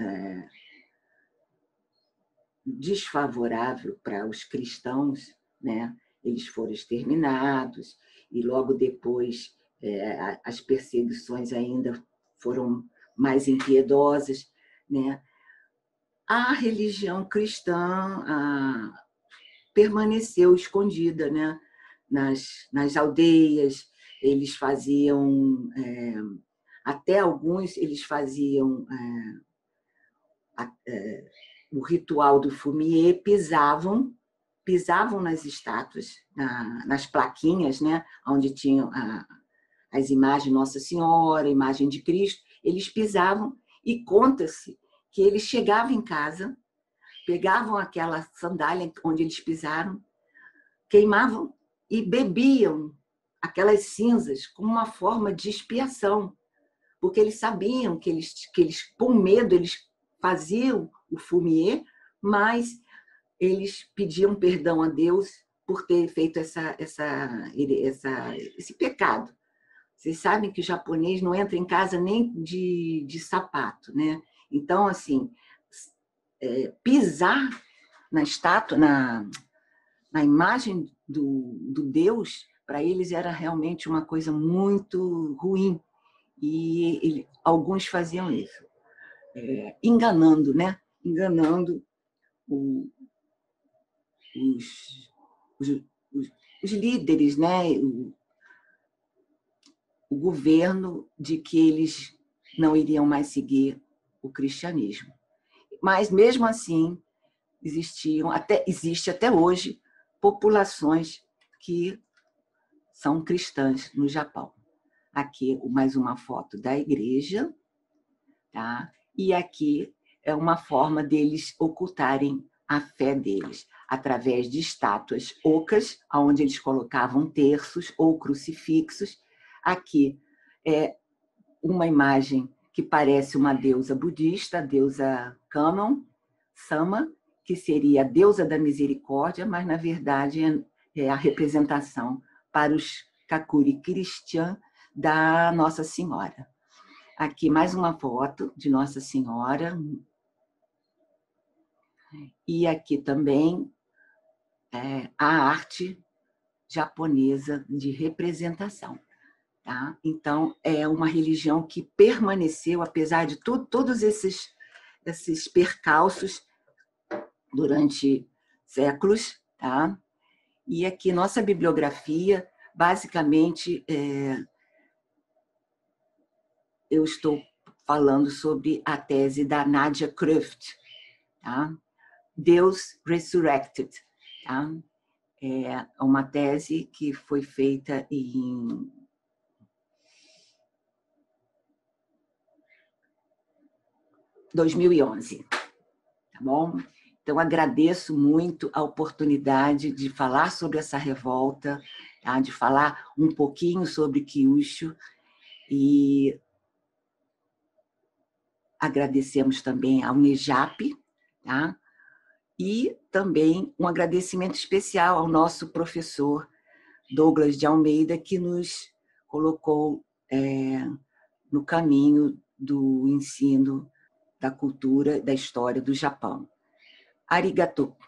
desfavorável para os cristãos, né? Eles foram exterminados e logo depois as perseguições ainda foram mais impiedosas, né? A religião cristã permaneceu escondida, né? Nas aldeias. Eles faziam, até alguns, eles faziam o ritual do fumier, pisavam nas estátuas, nas plaquinhas, né? Onde tinham as imagens de Nossa Senhora, a imagem de Cristo, eles pisavam e conta-se que eles chegavam em casa, pegavam aquela sandália onde eles pisaram, queimavam e bebiam aquelas cinzas como uma forma de expiação, porque eles sabiam que eles com medo, eles faziam o fumier, mas eles pediam perdão a Deus por ter feito esse pecado. Vocês sabem que o japonês não entra em casa nem de sapato, né? Então, assim, pisar na estátua, na imagem do Deus, para eles era realmente uma coisa muito ruim. E alguns faziam isso, enganando, né? Enganando os líderes, né? O governo, de que eles não iriam mais seguir o cristianismo. Mas, mesmo assim, existe até hoje populações que são cristãs no Japão. Aqui mais uma foto da igreja, tá? E aqui é uma forma deles ocultarem a fé deles, através de estátuas ocas, onde eles colocavam terços ou crucifixos. Aqui é uma imagem que parece uma deusa budista, a deusa Kannon Sama, que seria a deusa da misericórdia, mas, na verdade, é a representação para os Kakuri Christian da Nossa Senhora. Aqui mais uma foto de Nossa Senhora. E aqui também a arte japonesa de representação. Tá? Então, é uma religião que permaneceu, apesar de todos esses percalços durante séculos. Tá? E aqui, nossa bibliografia, basicamente, eu estou falando sobre a tese da Nadia Croft, tá? Deus Resurrected. Tá? É uma tese que foi feita em 2011, tá bom? Então, agradeço muito a oportunidade de falar sobre essa revolta, tá? De falar um pouquinho sobre Kyushu, e agradecemos também ao NEJAP, tá? E também um agradecimento especial ao nosso professor Douglas de Almeida, que nos colocou no caminho do ensino da cultura, da história do Japão. Arigatou.